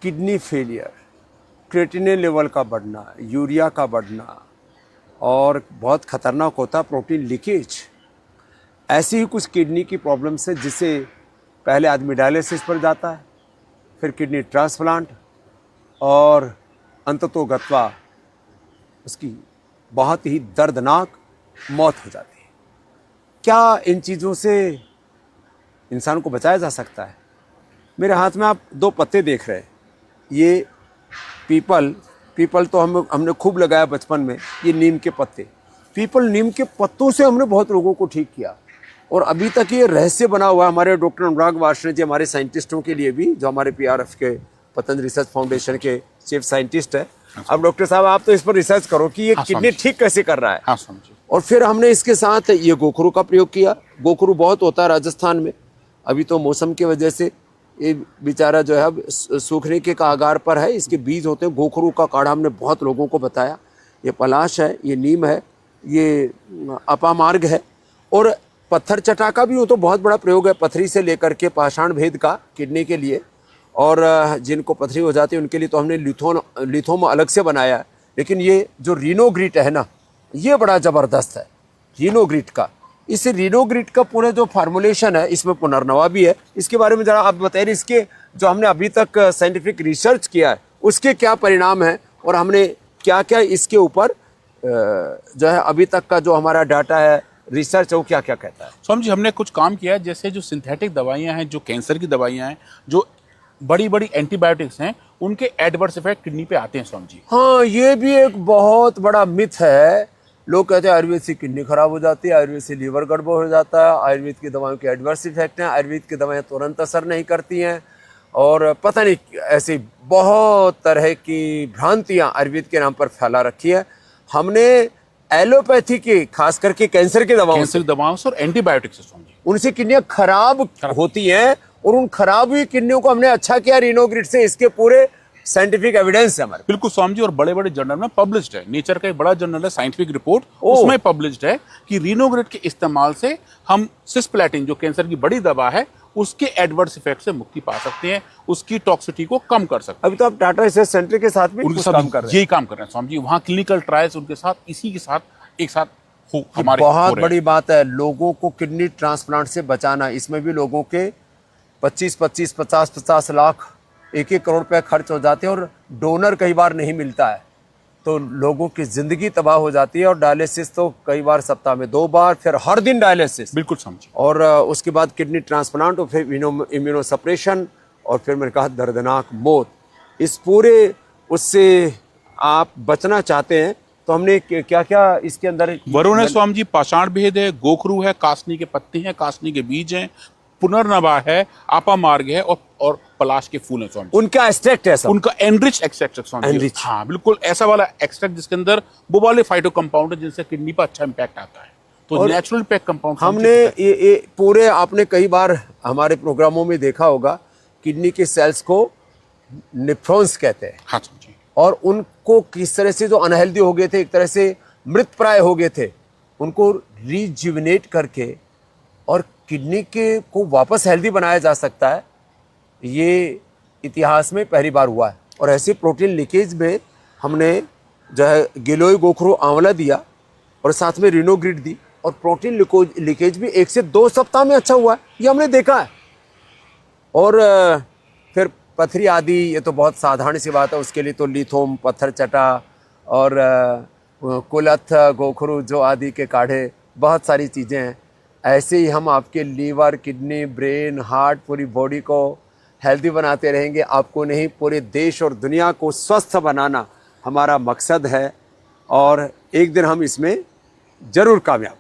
Kidney failure, creatinine level का बढ़ना, urea का बढ़ना, और बहुत ख़तरनाक होता है प्रोटीन लीकेज। ऐसी ही कुछ किडनी की प्रॉब्लम्स है जिससे पहले आदमी डायलिसिस पर जाता है, फिर किडनी ट्रांसप्लांट, और अंततोगत्वा उसकी बहुत ही दर्दनाक मौत हो जाती है। क्या इन चीज़ों से इंसान को बचाया जा सकता है? मेरे हाथ में आप दो पत्ते देख रहे हैं, ये पीपल तो हमने खूब लगाया बचपन में। ये नीम के पत्ते, नीम के पत्तों से हमने बहुत लोगों को ठीक किया, और अभी तक ये रहस्य बना हुआ है हमारे डॉक्टर अनुराग वार्ष्णेय जी, हमारे साइंटिस्टों के लिए भी, जो हमारे PRF के पतंजलि रिसर्च फाउंडेशन के चीफ साइंटिस्ट है। अब डॉक्टर साहब आप तो इस पर रिसर्च करो कि ये किडनी ठीक कैसे कर रहा है। और फिर हमने इसके साथ ये गोखरू का प्रयोग किया। गोखरू बहुत होता है राजस्थान में, अभी तो मौसम की वजह से ये बेचारा जो है अब सूखने के कगार पर है। इसके बीज होते हैं, गोखरू का काढ़ा हमने बहुत लोगों को बताया। ये पलाश है, ये नीम है, ये अपामार्ग है, और पत्थर चटा का भी हो तो बहुत बड़ा प्रयोग है, पथरी से लेकर के पाषाण भेद का किडनी के लिए। और जिनको पथरी हो जाती है उनके लिए तो हमने लिथोम अलग से बनाया है। लेकिन ये जो रीनोग्रिट है ना, ये बड़ा ज़बरदस्त है रीनोग्रिट का। इस रीनोग्रिट का पूरा जो फार्मूलेशन है, इसमें पुनर्नवा भी है। इसके बारे में ज़रा आप बताइए, इसके जो हमने अभी तक साइंटिफिक रिसर्च किया है उसके क्या परिणाम हैं, और हमने क्या क्या इसके ऊपर जो है अभी तक का जो हमारा डाटा है, रिसर्च है, वो क्या क्या कहता है? स्वामी जी, हमने कुछ काम किया है, जैसे जो सिंथेटिक दवाइयाँ हैं, जो कैंसर की दवाइयाँ हैं, जो बड़ी बड़ी एंटीबायोटिक्स हैं, उनके एडवर्स इफेक्ट किडनी पे आते हैं स्वामी जी। हाँ, ये भी एक बहुत बड़ा मिथ है। लोग कहते हैं आयुर्वेद से किडनी खराब हो जाती है, आयुर्वेद से लीवर गड़बड़ हो जाता है, आयुर्वेद की दवाओं के एडवर्स इफेक्ट हैं, आयुर्वेद की दवाएं तुरंत असर नहीं करती हैं, और पता नहीं ऐसी बहुत तरह की भ्रांतियां आयुर्वेद के नाम पर फैला रखी है। हमने एलोपैथी की, खास करके कैंसर की दवाओं से और एंटीबायोटिक्स स्वामी जी, उनसे किडनियां खराब होती हैं, और उन खराब हुई किडनियों को हमने अच्छा किया रीनोग्रिट से। इसके पूरे साइंटिफिक एविडेंस है हमारे। बिल्कुल स्वामी जी, और बड़े बड़े जर्नल में पब्लिश्ड है। नेचर का एक बड़ा जर्नल है साइंटिफिक रिपोर्ट, उसमें पब्लिश्ड है कि रीनोग्रिट के इस्तेमाल से हम सिस्प्लेटिन, जो कैंसर की बड़ी दवा है, उसके एडवर्स इफेक्ट से मुक्ति पा सकते हैं, उसकी टॉक्सिसिटी को कम कर सकते हैं। अभी तो आप टाटा रिसर्च सेंटर के साथ भी काम कर रहे हैं। यही काम कर रहे हैं स्वामी जी, वहाँ क्लिनिकल ट्रायल्स उनके साथ, इसी के साथ एक साथ हमारे बहुत बड़ी बात है लोगों को किडनी ट्रांसप्लांट से बचाना। इसमें भी लोगों के 25-25, 50-50 लाख, 1-1 करोड़ रुपए खर्च हो जाते हैं, और डोनर कई बार नहीं मिलता है, तो लोगों की जिंदगी तबाह हो जाती है। और डायलिसिस तो कई बार सप्ताह में 2 बार, फिर हर दिन डायलिसिस। बिल्कुल समझे। और उसके बाद किडनी ट्रांसप्लांट, और फिर इम्यूनोसप्रेशन, और फिर मैंने कहा दर्दनाक मौत। इस पूरे उससे आप बचना चाहते हैं तो हमने क्या क्या इसके अंदर वरुण है स्वामी जी, पाषाण भेद है, गोखरू है, कासनी के पत्ते हैं, कासनी के बीज हैं, पुनर्नवा है, आपामार्ग है, और पलाश के फूल हैं स्वामी जी। उनका एक्सट्रैक्ट है सब, उनका एनरिच एक्सट्रैक्ट है स्वामी जी। हाँ बिल्कुल, ऐसा वाला एक्सट्रैक्ट जिसके अंदर वो वाले फाइटो कंपाउंड है जिनसे किडनी पर अच्छा इंपैक्ट आता है। तो नेचुरल पैक कंपाउंड हमने ये पूरे, आपने कई बार हमारे प्रोग्रामों में देखा होगा, किडनी के सेल्स को निफ्रॉन्स कहते हैं। हाँ जी। और उनको किस तरह से जो अनहेल्दी हो गए थे, एक तरह से मृत प्राय हो गए थे, उनको रिजुविनेट करके और किडनी के को वापस हेल्दी बनाया जा सकता है। ये इतिहास में पहली बार हुआ है। और ऐसे प्रोटीन लीकेज में हमने जो है गिलोय गोखरू आंवला दिया, और साथ में रिनोग्रिड दी, और प्रोटीन लीकेज भी 1 से 2 सप्ताह में अच्छा हुआ है, ये हमने देखा है। और फिर पथरी आदि, ये तो बहुत साधारण सी बात है, उसके लिए तो लिथोम, पत्थर चटा, और कुलथ, गोखरू जो आदि के काढ़े, बहुत सारी चीज़ें हैं। ऐसे ही हम आपके लीवर, किडनी, ब्रेन, हार्ट, पूरी बॉडी को हेल्दी बनाते रहेंगे। आपको नहीं, पूरे देश और दुनिया को स्वस्थ बनाना हमारा मकसद है, और एक दिन हम इसमें ज़रूर कामयाब